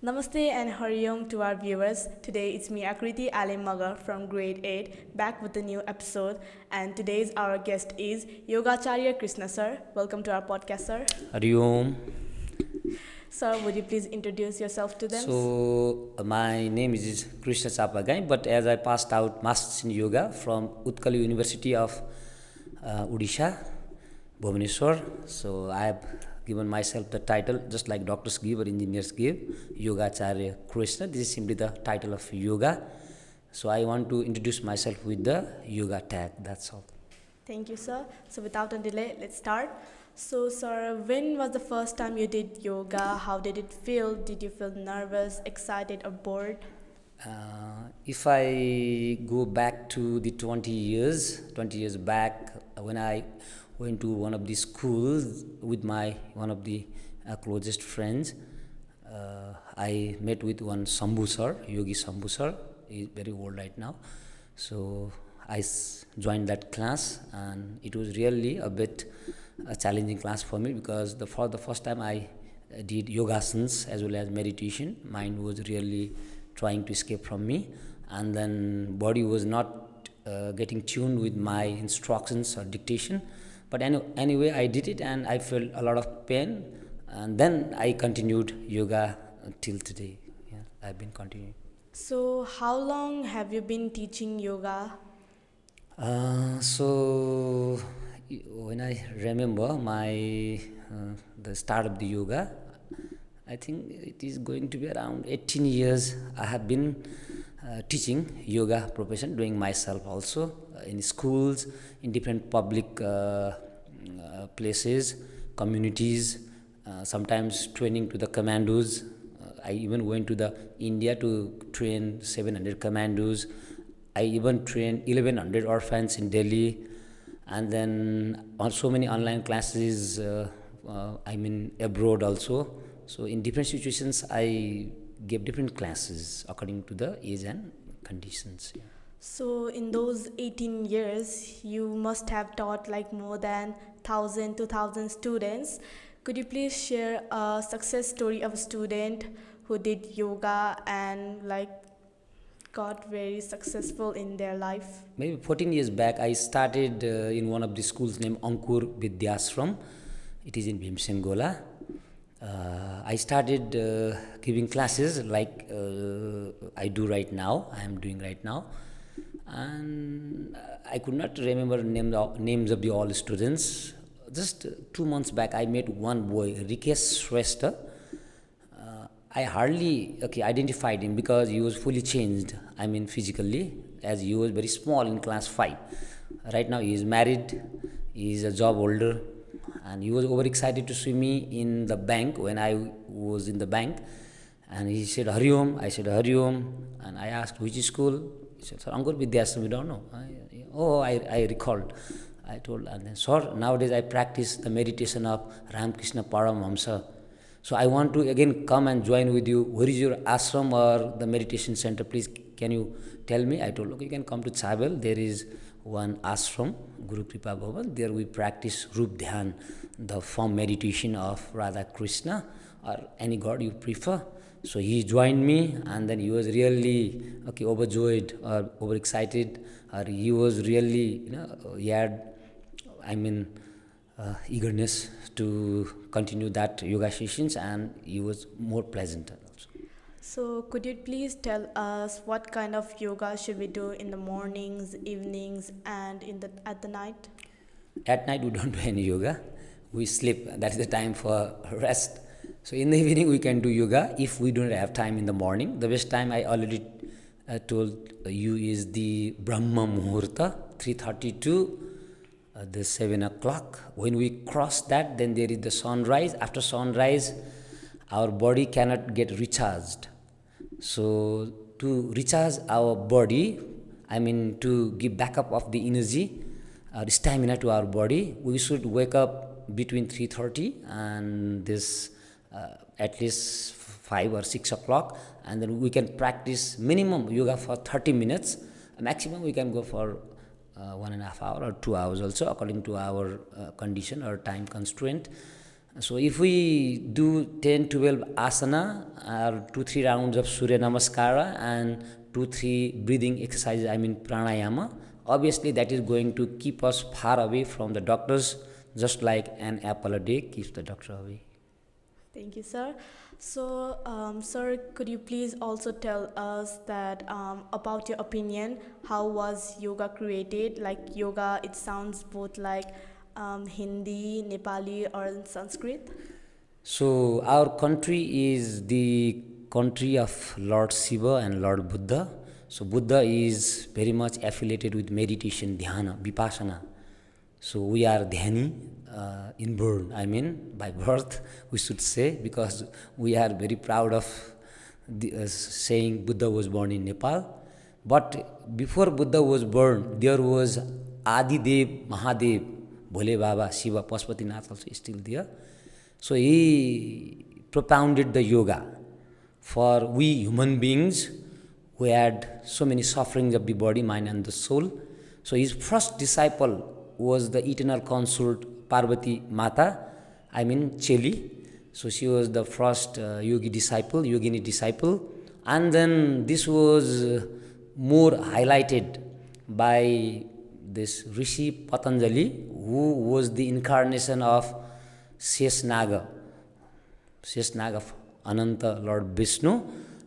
Namaste and Hariom to our viewers. Today it's me Aakriti Magar from grade 8 back with a new episode, and today's our guest is Yogacharya Krishna sir. Welcome to our podcast, sir. Hari Om. Sir, would you please introduce yourself to them? My name is Krishna Chapagain, but as I passed out Masters in Yoga from Utkal University of Odisha, Bhubaneswar, so I have given myself the title just like doctors give or engineers give, Yogacharya Krishna. This is simply the title of yoga. So I want to introduce myself with the yoga tag, that's all. Thank you, sir. So without a delay, let's start. So, sir, when was the first time you did yoga? How did it feel? Did you feel nervous, excited, or bored? If I go back to the 20 years back, when I went to one of the schools with one of the closest friends, I met with one Sambhu sir, Yogi Sambhu sir. He is very old right now. So I joined that class, and it was really a bit a challenging class for me because for the first time I did yogasanas as well as meditation. Mind was really trying to escape from me, and then body was not getting tuned with my instructions or dictation. But anyway, I did it and I felt a lot of pain, and then I continued yoga till today. Yeah, I've been continuing. So, how long have you been teaching yoga? When I remember the start of the yoga, I think it is going to be around 18 years. I have been teaching yoga profession, doing myself also in schools, in different public places, communities, sometimes training to the commandos. I even went to the India to train 700 commandos. I even trained 1100 orphans in Delhi, and then so many online classes. Abroad also. So in different situations, I gave different classes according to the age and conditions. Yeah. So, in those 18 years, you must have taught like more than 1,000 to 2,000 students. Could you please share a success story of a student who did yoga and got very successful in their life? Maybe 14 years back, I started in one of the schools named Ankur Vidyashram. It is in Bhimsengola. I started giving classes like I do right now. I am doing right now, and I could not remember names of the all students. Just 2 months back, I met one boy, Rikesh Shrestha. I hardly identified him because he was fully changed. I mean physically, as he was very small in class 5. Right now he is married, he is a job holder, and he was overexcited to see me in the bank when I was in the bank. And he said, Hari Om. I said, Hari Om. And I asked, which school? He said, Sir, Ankur Vidyashram, we don't know. I recalled. I told, and then, sir, nowadays I practice the meditation of Ramakrishna Paramahamsa. So I want to again come and join with you. Where is your ashram or the meditation center? Please, can you tell me? I told, okay, you can come to Chabel. There is one ashram, Guru Kripa Bhavan. There we practice Rup Dhyan, the form meditation of Radha Krishna or any god you prefer. So he joined me, and then he was really overjoyed or overexcited, or he was really he had eagerness to continue that yoga sessions, and he was more pleasant also. So, could you please tell us what kind of yoga should we do in the mornings, evenings, and at the night? At night we don't do any yoga. We sleep. That is the time for rest. So in the evening we can do yoga if we don't have time in the morning. The best time I already told you is the Brahma Muhurta, 3:30 to the 7 o'clock. When we cross that, then there is the sunrise. After sunrise, our body cannot get recharged. So to recharge our body, to give backup of the energy, stamina to our body, we should wake up between 3:30 and this at least 5 or 6 o'clock, and then we can practice minimum yoga for 30 minutes. Maximum we can go for 1.5 hours or 2 hours also, according to our condition or time constraint. So if we do 10, 12 asana or 2, 3 rounds of Surya Namaskara and 2, 3 breathing exercises, I mean pranayama, obviously that is going to keep us far away from the doctors, just like an apple a day keeps the doctor away. Thank you, sir. So, sir, could you please also tell us that about your opinion, how was yoga created? Like yoga, it sounds both like Hindi, Nepali, or Sanskrit. So our country is the country of Lord Shiva and Lord Buddha. So Buddha is very much affiliated with meditation, dhyana, vipassana. So we are dhyani inborn, I mean by birth we should say, because we are very proud of saying Buddha was born in Nepal. But before Buddha was born, there was Adi Dev, Mahadev, Bhole Baba, Shiva, Pashupatinath also is still there. So he propounded the yoga for we human beings who had so many sufferings of the body, mind and the soul. So his first disciple was the eternal consort Parvati Mata, I mean Cheli. So she was the first yogini disciple. And then this was more highlighted by this Rishi Patanjali, who was the incarnation of Sheshnaga of Ananta Lord Vishnu,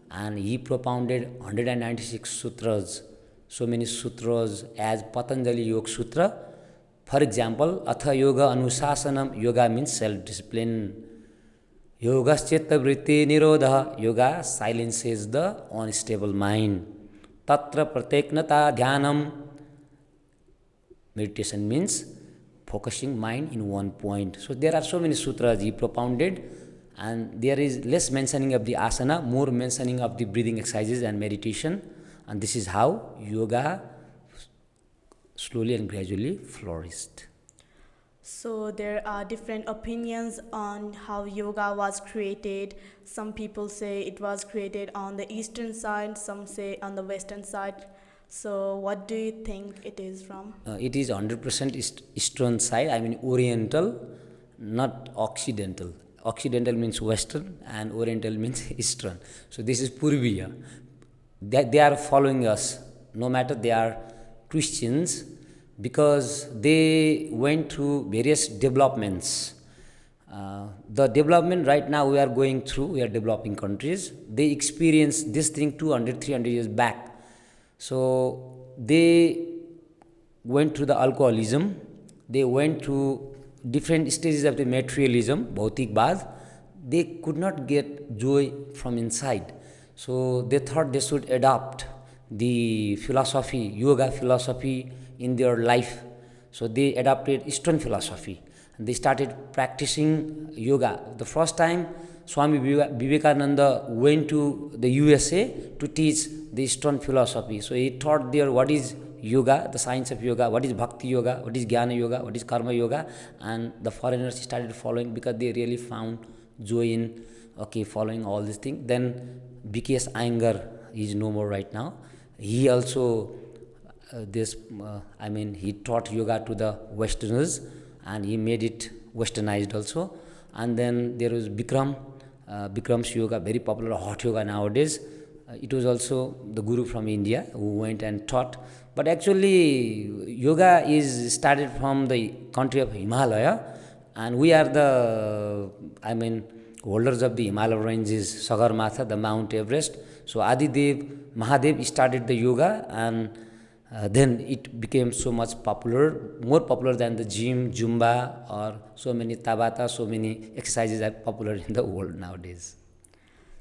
and he propounded 196 sutras, so many sutras as Patanjali Yoga Sutra. For example, Atha Yoga Anusasanam, yoga means self-discipline. Yoga Chitta Vritti Nirodha, yoga silences the unstable mind. Tatra Prateknata Dhyanam, meditation means focusing mind in one point. So there are so many sutras he propounded, and there is less mentioning of the asana, more mentioning of the breathing exercises and meditation, and this is how yoga slowly and gradually flourished. So there are different opinions on how yoga was created. Some people say it was created on the eastern side, some say on the western side. So what do you think it is from? It is 100% eastern side, I mean oriental, not occidental. Occidental means western and oriental means eastern. So this is Purviya. They are following us, no matter they are Christians, because they went through various developments. The development right now we are going through, we are developing countries, they experienced this thing 200, 300 years back. So they went through the alcoholism, they went through different stages of the materialism, Bhautikbad. They could not get joy from inside. So they thought they should adopt the philosophy, yoga philosophy in their life. So they adopted Eastern philosophy and they started practicing yoga. The first time Swami Vivekananda went to the USA to teach the Eastern philosophy. So he taught there what is yoga, the science of yoga, what is bhakti yoga, what is jnana yoga, what is karma yoga, and the foreigners started following because they really found joy in following all these things. Then BKS Iyengar is no more right now. He also he taught yoga to the Westerners and he made it westernized also. And then there was Bikram's yoga, very popular hot yoga nowadays. It was also the guru from India who went and taught. But actually, yoga is started from the country of Himalaya, and we are the, holders of the Himalaya ranges, Sagarmatha, the Mount Everest. So Adidev, Mahadev started the yoga, and then it became so much popular, more popular than the gym, Zumba, or so many Tabata, so many exercises are popular in the world nowadays.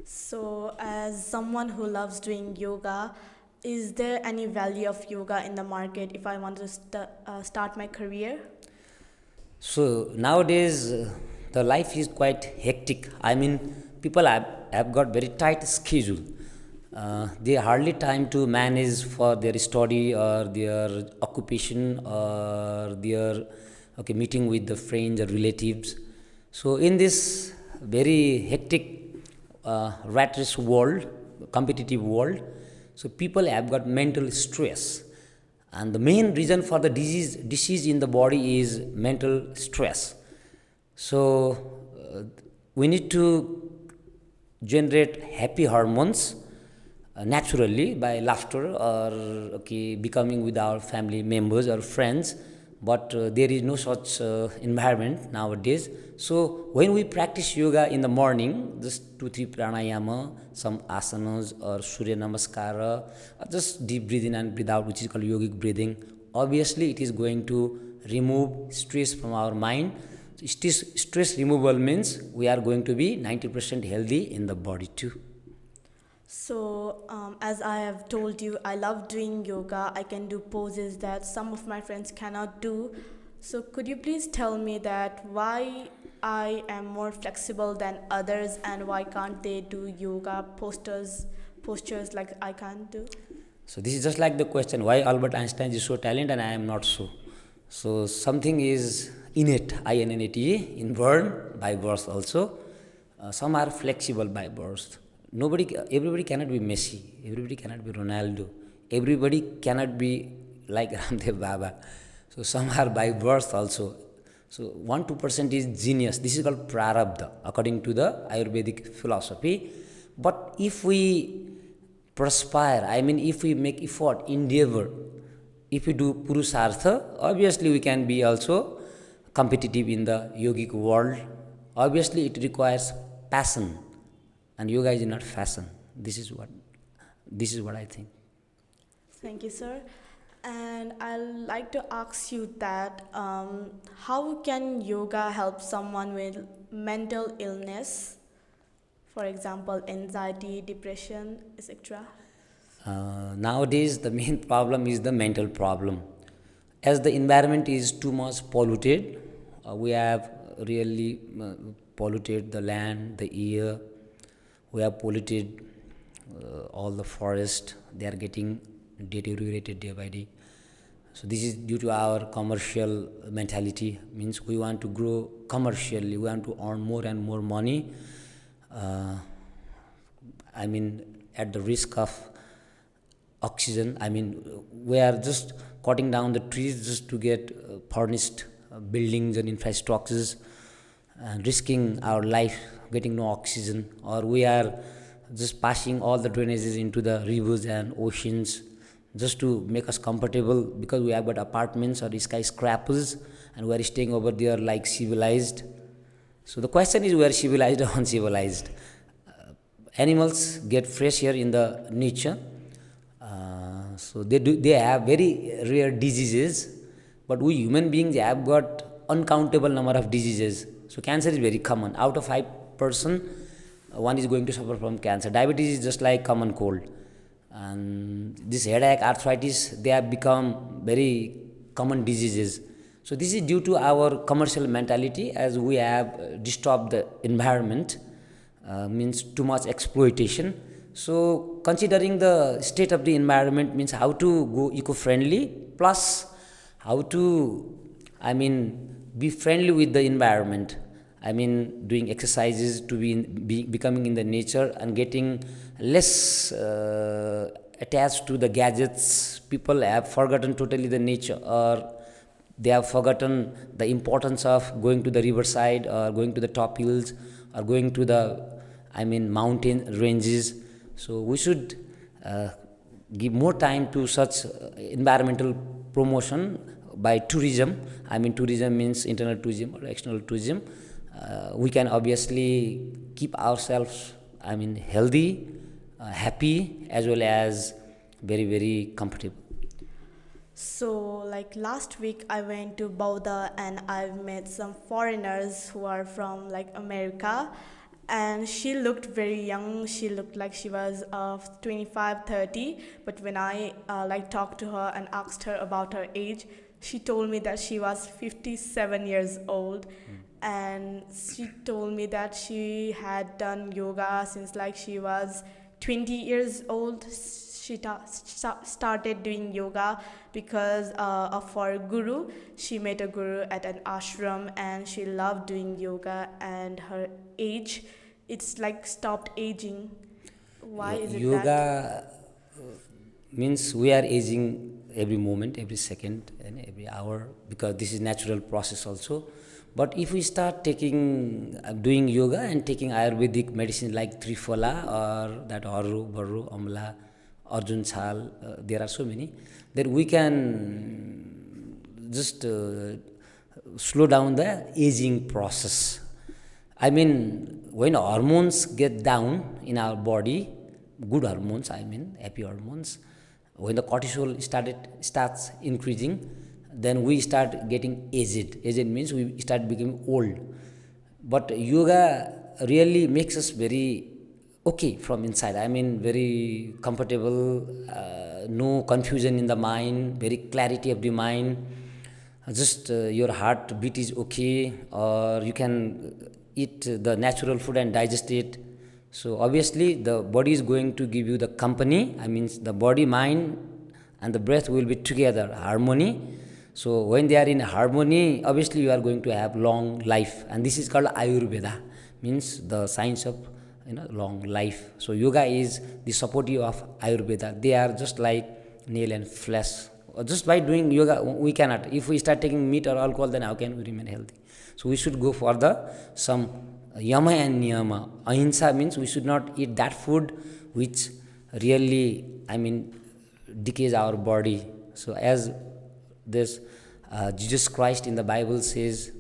So as someone who loves doing yoga, is there any value of yoga in the market if I want to start my career? So nowadays, the life is quite hectic. People have got very tight schedule. They hardly time to manage for their study or their occupation or their meeting with the friends or relatives. So in this very hectic rat race world, competitive world, so people have got mental stress, and the main reason for the disease in the body is mental stress. So we need to generate happy hormones naturally by laughter or becoming with our family members or friends, but there is no such environment nowadays. So when we practice yoga in the morning, just 2 3 pranayama, some asanas or surya namaskara, or just deep breathe in and breathe out, which is called yogic breathing, obviously it is going to remove stress from our mind. Stress removal means we are going to be 90% healthy in the body too. So, as I have told you, I love doing yoga. I can do poses that some of my friends cannot do. So, could you please tell me that why I am more flexible than others, and why can't they do yoga postures like I can't do? So this is just like the question why Albert Einstein is so talented and I am not so. So something is innate, INNATE, inborn by birth also. Some are flexible by birth. Everybody cannot be Messi. Everybody cannot be Ronaldo. Everybody cannot be like Ramdev Baba. So some are by birth also. So 1-2% is genius. This is called prarabdha according to the Ayurvedic philosophy. But if we perspire, I mean if we make effort, endeavor, if we do purusartha, obviously we can be also competitive in the yogic world. Obviously it requires passion, and yoga is not fashion. This is what I think. Thank you, sir. And I'd like to ask you that how can yoga help someone with mental illness, for example, anxiety, depression, etc.? Nowadays, the main problem is the mental problem. As the environment is too much polluted, we have really polluted the land, the air, we have polluted all the forest, they are getting deteriorated day by day. So this is due to our commercial mentality, means we want to grow commercially, we want to earn more and more money. uh, I mean at the risk of oxygen. I mean we are just cutting down the trees just to get furnished buildings and infrastructures, and risking our life getting no oxygen, or we are just passing all the drainages into the rivers and oceans just to make us comfortable because we have got apartments or skyscrapers and we are staying over there like civilized. So the question is, we are civilized or uncivilized? Animals get fresh air in the nature, so they have very rare diseases, but we human beings have got uncountable number of diseases. So cancer is very common. Out of 5 person, one is going to suffer from cancer. Diabetes is just like common cold, and this headache, arthritis, they have become very common diseases. So this is due to our commercial mentality, as we have disturbed the environment, means too much exploitation. So considering the state of the environment, means how to go eco-friendly, plus how to, I mean, be friendly with the environment. I mean doing exercises to be becoming in the nature and getting less attached to the gadgets. People have forgotten totally the nature, or they have forgotten the importance of going to the riverside or going to the top hills or going to the, I mean, mountain ranges. So we should give more time to such environmental promotion by tourism. I mean tourism means internal tourism or external tourism. We can obviously keep ourselves, I mean, healthy, happy, as well as very very comfortable. So, like last week, I went to Bauda and I've met some foreigners who are from like America, and she looked very young. She looked like she was 25, 30. But when I like talked to her and asked her about her age, she told me that she was 57 years old. And she told me that she had done yoga since like she was 20 years old. She started doing yoga because of her guru. She met a guru at an ashram and she loved doing yoga, and her age, it's like stopped aging. Why is it that? Yoga means we are aging every moment, every second, and every hour, because this is natural process also. But if we start taking, doing yoga and taking Ayurvedic medicine like Triphala or that Aru, Baru, Amla, Arjun Chal, there are so many, then we can just slow down the aging process. I mean, when hormones get down in our body, good hormones, I mean, happy hormones, when the cortisol starts increasing, then we start getting aged. Aged means we start becoming old. But yoga really makes us very okay from inside. I mean, very comfortable, no confusion in the mind, very clarity of the mind. Just your heartbeat is okay, or you can eat the natural food and digest it. So obviously the body is going to give you the company. I mean, the body, mind and the breath will be together, harmony. So when they are in harmony, obviously you are going to have long life, and this is called Ayurveda, means the science of long life. So yoga is the supportive of Ayurveda. They are just like nail and flesh. Just by doing yoga, we cannot. If we start taking meat or alcohol, then how can we remain healthy? So we should go for the some yama and niyama. Ahimsa means we should not eat that food which really, I mean, decays our body. So as this Jesus Christ in the Bible says,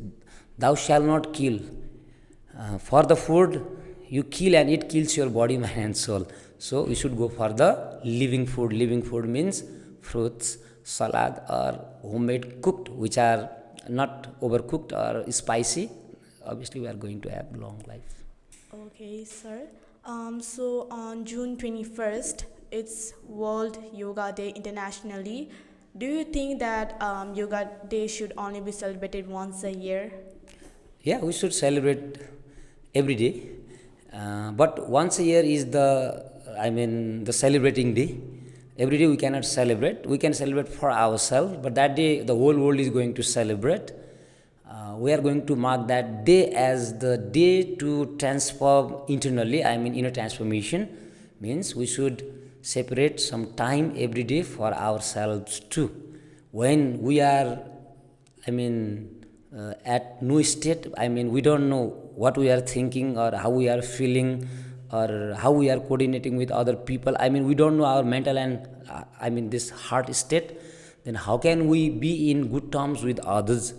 "Thou shalt not kill." For the food you kill, and it kills your body, mind, and soul. So we should go for the living food. Living food means fruits, salad, or homemade cooked, which are not overcooked or spicy. Obviously, we are going to have long life. Okay, sir. So on June 21st, it's World Yoga Day internationally. Do you think that Yoga Day should only be celebrated once a year? Yeah, we should celebrate every day. But once a year is the celebrating day. Every day we cannot celebrate. We can celebrate for ourselves, but that day the whole world is going to celebrate. We are going to mark that day as the day to transform internally. I mean, inner transformation means we should separate some time every day for ourselves too. When we are, at no state, we don't know what we are thinking or how we are feeling or how we are coordinating with other people. We don't know our mental and this heart state. Then how can we be in good terms with others?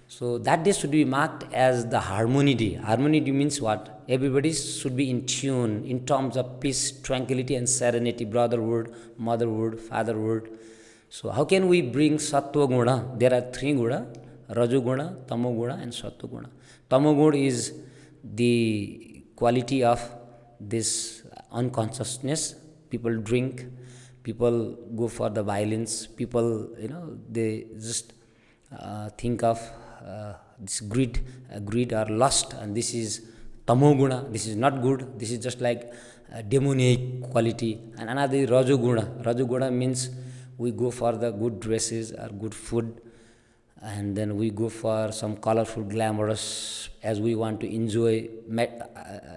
So that day should be marked as the harmony day. Harmony day means what? Everybody should be in tune in terms of peace, tranquility, and serenity, brotherhood, motherhood, fatherhood. So how can we bring sattva guna? There are three guna: raju guna, tamo guna, and sattva guna. Tamo guna is the quality of this unconsciousness. People drink, people go for the violence, people they just think of this greed or lust, and this is tamoguna. This is not good. This is just like a demoniac quality. And another is rajoguna. Rajoguna means we go for the good dresses or good food, and then we go for some colorful, glamorous, as we want to enjoy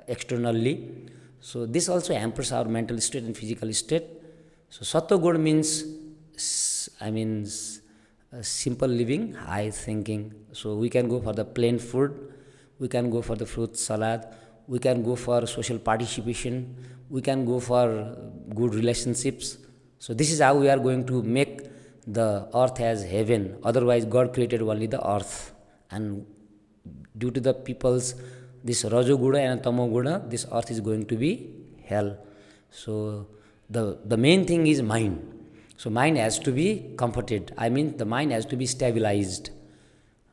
externally. So this also hampers our mental state and physical state. So sattva means simple living, high thinking. So we can go for the plain food, we can go for the fruit salad, we can go for social participation, we can go for good relationships. So this is how we are going to make the earth as heaven. Otherwise God created only the earth, and due to the people's this rajoguna and tamoguna, this earth is going to be hell. So the main thing is mind. So mind has to be comforted. The mind has to be stabilized.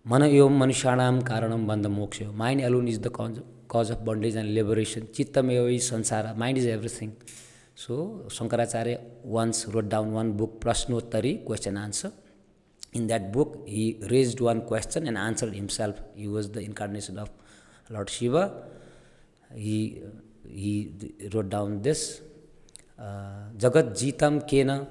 Mana evam manushanam karanam bandha moksha. Mind alone is the cause of bondage and liberation. Chittam eva is sansara. Mind is everything. So Shankaracharya once wrote down one book, Prashnottari, question answer. In that book, he raised one question and answered himself. He was the incarnation of Lord Shiva. He wrote down this: Jagat jitam kena.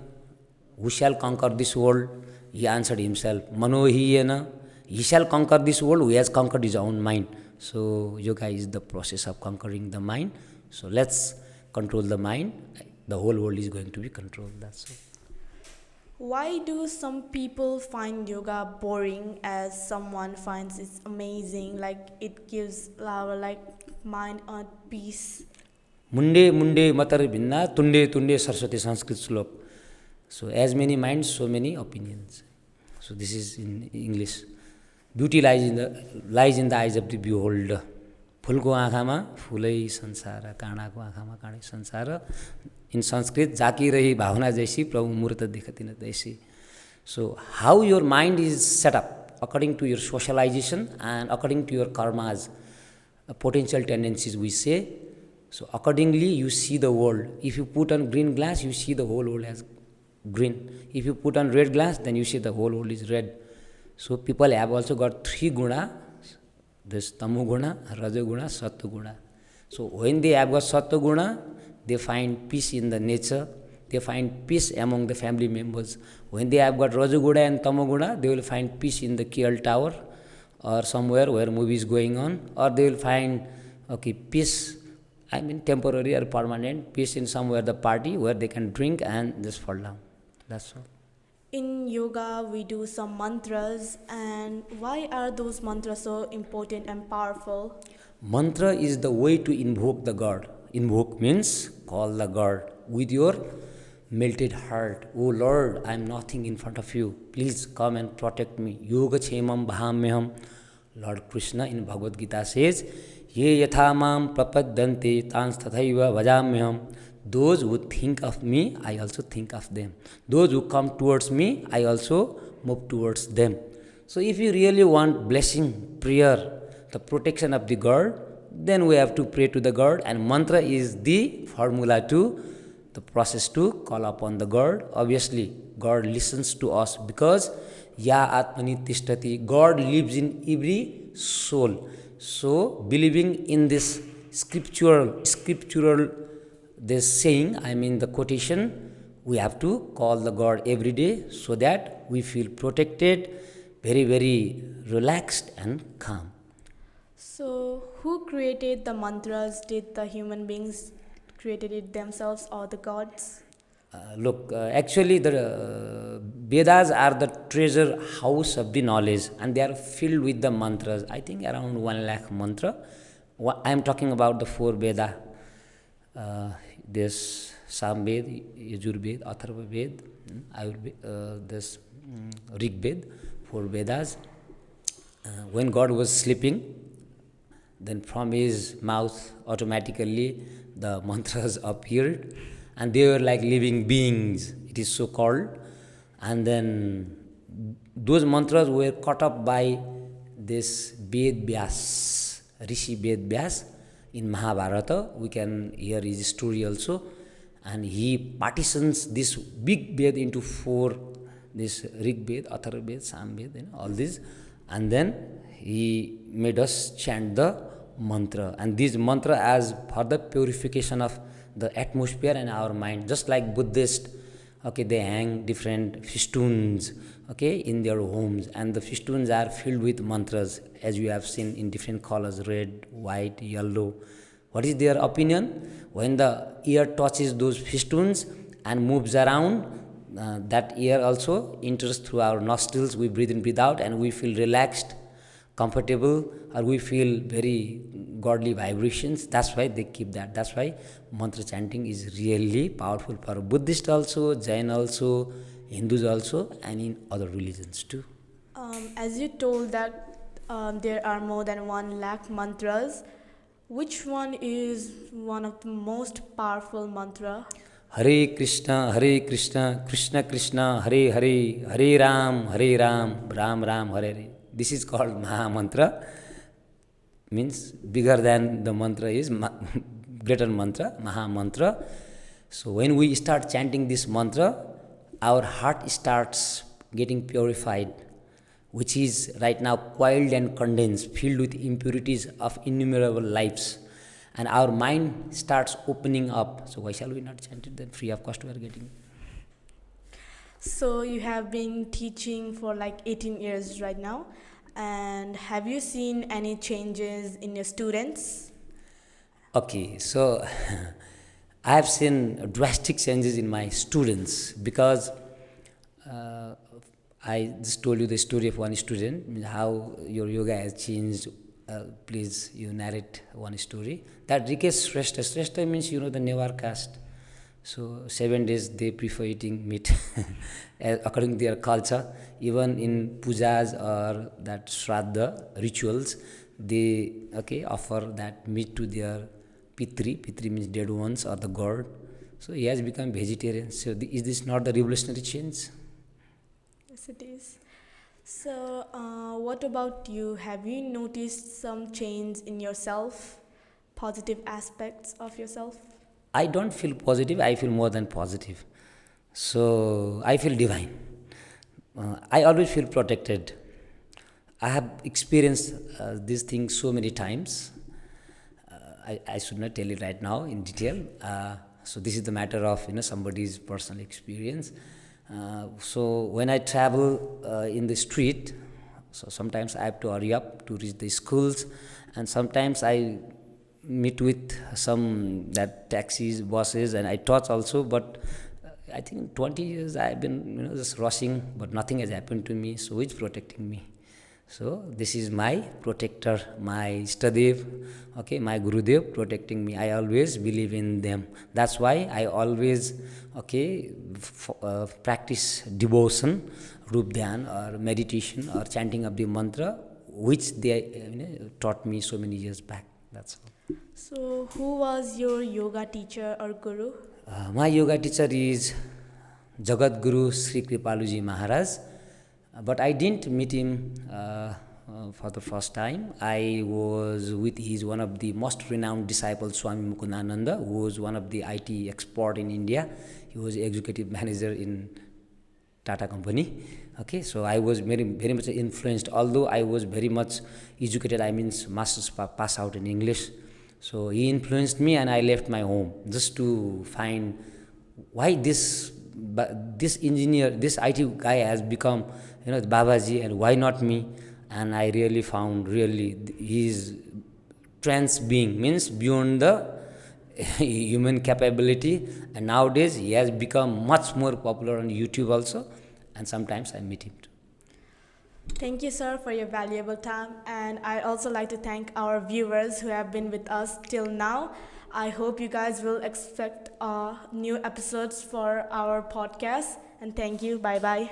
Who shall conquer this world? He answered himself, Manohiyena. He shall conquer this world who has conquered his own mind. So yoga is the process of conquering the mind. So let's control the mind. The whole world is going to be controlled. That's all. Why do some people find yoga boring as someone finds it amazing, like it gives our like mind a peace? Munde munde matar binna, tunde tunde Saraswati Sanskrit slok. So as many minds, so many opinions. So this is in English. Beauty lies in the eyes of the beholder. फुलको आँखामा फुलै संसार, काँडाको आँखामा काँडै संसार. In Sanskrit, जाकी रही भावना जैसी प्रभु मूर्त देखती न तैसी. So how your mind is set up according to your socialization and according to your karmas, potential tendencies we say. So accordingly you see the world. If you put on green glass, you see the whole world as green. If you put on red glass, then you see the whole world is red. So people have also got three guna, this tamu guna, raja guna, sattva guna. So when they have got sattva guna, they find peace in the nature, they find peace among the family members. When they have got raja guna and tamu guna, they will find peace in the KL tower or somewhere where movie is going on, or they will find peace, I mean temporary or permanent peace in somewhere the party where they can drink and just fall down. That's all. In yoga, we do some mantras, and why are those mantras so important and powerful? Mantra is the way to invoke the God. Invoke means call the God with your melted heart. Oh Lord, I am nothing in front of you. Please come and protect me. Yoga chemam bhahamyam. Lord Krishna in Bhagavad Gita says, Ye yathamam prapadyante tans tathaiva bhajamyam. Those who think of me, I also think of them. Those who come towards me, I also move towards them. So if you really want blessing, prayer, the protection of the God, then we have to pray to the God, and mantra is the formula to the process to call upon the God. Obviously, God listens to us because Ya Atmani Tishtati, God lives in every soul. So believing in this scriptural this saying, I mean the quotation, we have to call the God every day so that we feel protected, very, very relaxed and calm. So, who created the mantras? Did the human beings created it themselves or the gods? Actually the Vedas are the treasure house of the knowledge, and they are filled with the mantras. I think around 1 lakh mantra. I am talking about the 4 Veda. This Samved, Yajurved, Atharvaved, this Rigved, 4 Vedas. When God was sleeping, then from his mouth automatically the mantras appeared, and they were like living beings, it is so called. And then those mantras were caught up by this Ved Vyas, Rishi Ved Vyas. In Mahabharata, we can hear his story also, and he partitions this big Ved into 4, this Rig Ved, Athar Ved, Sam Ved, all these, and then he made us chant the mantra, and this mantra as for the purification of the atmosphere and our mind. Just like Buddhist, they hang different festoons, in their homes, and the festoons are filled with mantras, as you have seen in different colors, red, white, yellow. What is their opinion? When the ear touches those festoons and moves around, that air also enters through our nostrils, we breathe in, breathe out, and we feel relaxed, comfortable, or we feel very godly vibrations. That's why they keep that. That's why mantra chanting is really powerful for Buddhist also, Jain also, Hindus also, and in other religions too. As you told that there are more than 1 lakh mantras, which one is one of the most powerful mantra? Hare Krishna, Krishna Krishna, Hare Hare, Hare Ram, Ram Ram, Hare Hare. This is called Maham Mantra. Means bigger than the mantra is greater mantra, Maham Mantra. So when we start chanting this mantra, our heart starts getting purified, which is right now coiled and condensed, filled with impurities of innumerable lives, and our mind starts opening up. So why shall we not chant it then? Free of cost we are getting. So you have been teaching for like 18 years right now, and have you seen any changes in your students? Okay, so I have seen drastic changes in my students because uh, I just told you the story of one student, how your yoga has changed. Please, you narrate one story. That Rikesh Shrestha means, the Newar caste. So 7 days they prefer eating meat according to their culture. Even in pujas or that shraddha rituals, they offer that meat to their pitri. Pitri means dead ones or the god. So he has become vegetarian. So is this not the revolutionary change? Yes, it is. So, what about you? Have you noticed some change in yourself, positive aspects of yourself? I don't feel positive, I feel more than positive. So I feel divine. I always feel protected. I have experienced these things so many times. I should not tell you right now in detail. So this is the matter of somebody's personal experience. So when I travel in the street, so sometimes I have to hurry up to reach the schools, and sometimes I meet with some that taxis, buses, and I touch also. But I think 20 years I've been just rushing, but nothing has happened to me. So who is protecting me? So this is my protector, my Istadev, my Gurudev protecting me. I always believe in them. That's why I always practice devotion, Rup Dhyan or meditation or chanting of the mantra, which they taught me so many years back. That's all. So, who was your yoga teacher or guru? My yoga teacher is Jagat Guru Sri Kripaluji Maharaj. But I didn't meet him for the first time. I was with his one of the most renowned disciples, Swami Mukundananda, who was one of the IT expert in India. He was executive manager in Tata company. So I was very, very much influenced. Although I was very much educated, I mean master's pass out in English. So he influenced me, and I left my home just to find why this engineer, this IT guy has become Babaji, and why not me? And I really found he is trans being, means beyond the human capability, and nowadays he has become much more popular on YouTube also, and sometimes I meet him too. Thank you, sir, for your valuable time. And I also like to thank our viewers who have been with us till now. I hope you guys will expect new episodes for our podcast. And thank you. Bye bye.